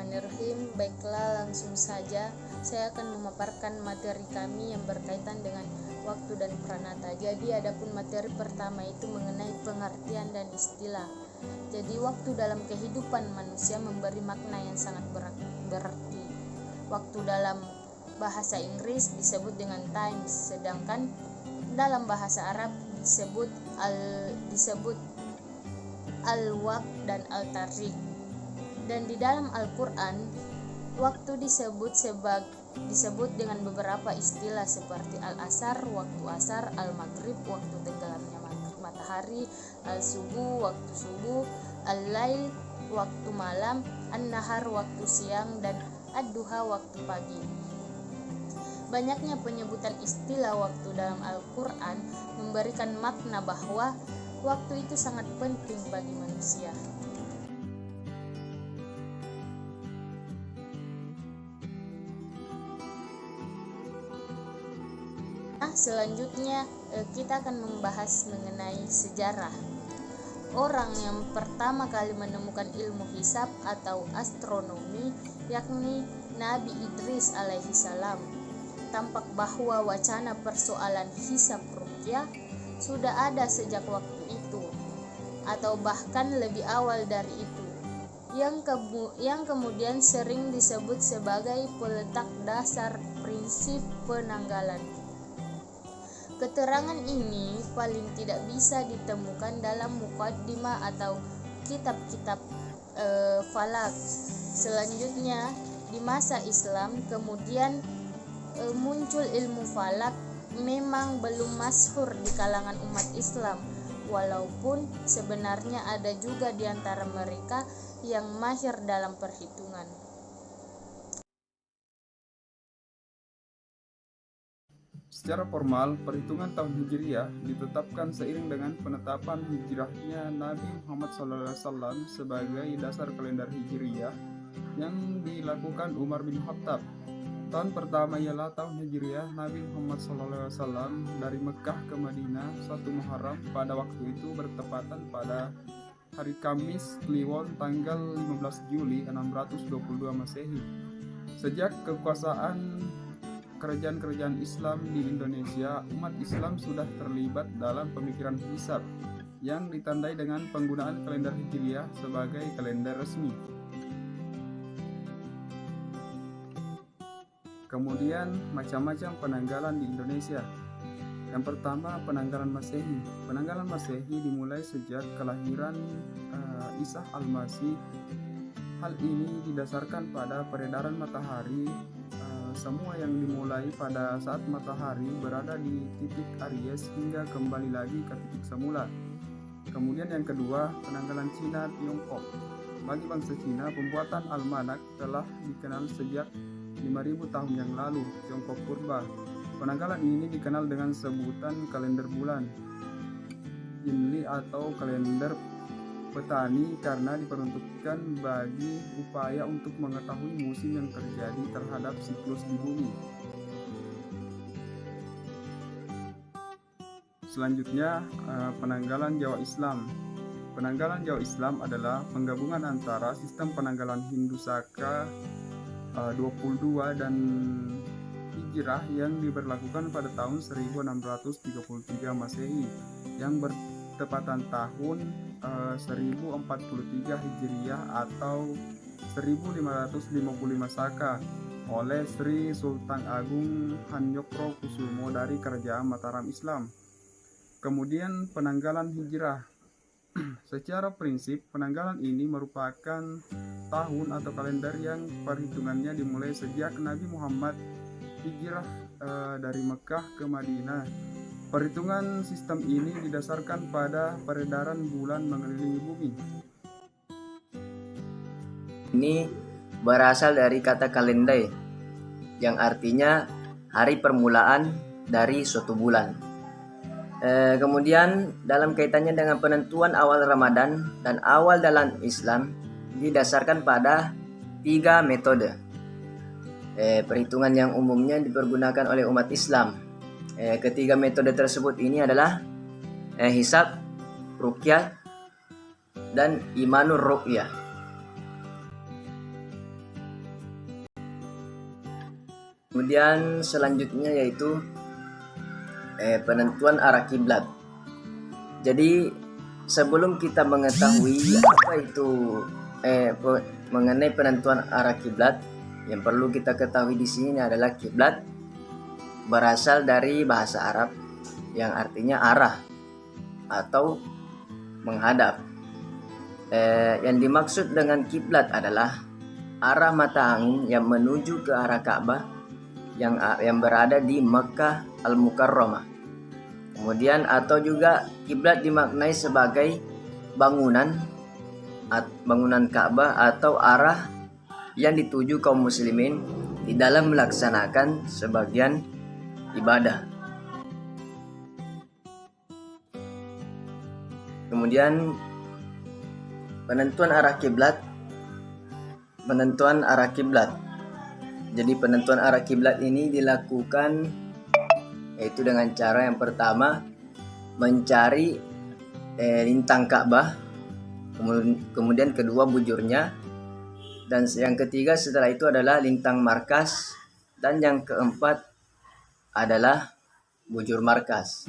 Bismillahirrahmanirrahim. Baiklah, langsung saja saya akan memaparkan materi kami yang berkaitan dengan waktu dan pranata. Jadi adapun materi pertama itu mengenai pengertian dan istilah. Jadi waktu dalam kehidupan manusia memberi makna yang sangat berarti. Waktu dalam bahasa Inggris disebut dengan time, sedangkan dalam bahasa Arab disebut al-waqt dan al-tarik. Dan di dalam Al-Quran waktu disebut dengan beberapa istilah seperti al-asar, waktu asar, al-maghrib, waktu tenggelamnya matahari, al-subuh, waktu subuh, al-lail, waktu malam, an-nahar, waktu siang, dan ad-duha, waktu pagi. Banyaknya penyebutan istilah waktu dalam Al-Quran memberikan makna bahwa waktu itu sangat penting bagi manusia. Selanjutnya kita akan membahas mengenai sejarah. Orang yang pertama kali menemukan ilmu hisab atau astronomi yakni Nabi Idris alaihi salam. Tampak bahwa wacana persoalan hisab ruqyah sudah ada sejak waktu itu, atau bahkan lebih awal dari itu, yang kemudian sering disebut sebagai peletak dasar prinsip penanggalan. Keterangan ini paling tidak bisa ditemukan dalam muqaddimah atau kitab-kitab falak. Selanjutnya di masa Islam kemudian muncul ilmu falak, memang belum masyhur di kalangan umat Islam, walaupun sebenarnya ada juga di antara mereka yang mahir dalam perhitungan. Secara formal, perhitungan tahun Hijriah ditetapkan seiring dengan penetapan hijrahnya Nabi Muhammad SAW sebagai dasar kalender Hijriah yang dilakukan Umar bin Khattab. Tahun pertama ialah tahun Hijriah Nabi Muhammad SAW dari Mekah ke Madinah 1 Muharram. Pada waktu itu bertepatan pada hari Kamis Kliwon tanggal 15 Juli 622 Masehi. Sejak kekuasaan kerajaan-kerajaan Islam di Indonesia, umat Islam sudah terlibat dalam pemikiran hisab yang ditandai dengan penggunaan kalender Hijriah sebagai kalender resmi. Kemudian macam-macam penanggalan di Indonesia. Yang pertama, penanggalan Masehi. Penanggalan Masehi dimulai sejak kelahiran Isa al-Masih. Hal ini didasarkan pada peredaran matahari. Semua yang dimulai pada saat matahari berada di titik Aries hingga kembali lagi ke titik semula. Kemudian yang kedua, penanggalan Cina Tiongkok. Bagi bangsa Cina, pembuatan almanak telah dikenal sejak 5.000 tahun yang lalu, Tiongkok purba. Penanggalan ini dikenal dengan sebutan kalender bulan, Jinli atau kalender petani karena diperuntukkan bagi upaya untuk mengetahui musim yang terjadi terhadap siklus di bumi. Selanjutnya, penanggalan Jawa Islam. Penanggalan Jawa Islam adalah penggabungan antara sistem penanggalan Hindu Saka 22 dan Hijrah yang diberlakukan pada tahun 1633 Masehi yang bertepatan tahun 1043 Hijriah atau 1555 Saka oleh Sri Sultan Agung Hanyokro Kusumo dari Kerajaan Mataram Islam. Kemudian penanggalan Hijrah. Secara prinsip, penanggalan ini merupakan tahun atau kalender yang perhitungannya dimulai sejak Nabi Muhammad hijrah dari Mekah ke Madinah. Perhitungan sistem ini didasarkan pada peredaran bulan mengelilingi bumi. Ini berasal dari kata kalender, yang artinya hari permulaan dari suatu bulan. Kemudian dalam kaitannya dengan penentuan awal Ramadan dan awal dalam Islam didasarkan pada 3 metode perhitungan yang umumnya dipergunakan oleh umat Islam. Ketiga metode tersebut ini adalah hisab, ruqyah, dan imanur ruqyah. Kemudian selanjutnya yaitu penentuan arah kiblat. Jadi sebelum kita mengetahui apa itu mengenai penentuan arah kiblat, yang perlu kita ketahui di sini adalah kiblat berasal dari bahasa Arab yang artinya arah atau menghadap. Yang dimaksud dengan kiblat adalah arah mata angin yang menuju ke arah Ka'bah yang berada di Mekkah Al-Mukarramah. Kemudian atau juga kiblat dimaknai sebagai bangunan Ka'bah atau arah yang dituju kaum muslimin di dalam melaksanakan sebagian ibadah. Kemudian penentuan arah kiblat. Jadi penentuan arah kiblat ini dilakukan yaitu dengan cara yang pertama mencari lintang Ka'bah, kemudian kedua bujurnya, dan yang ketiga setelah itu adalah lintang markas, dan yang keempat adalah bujur markas.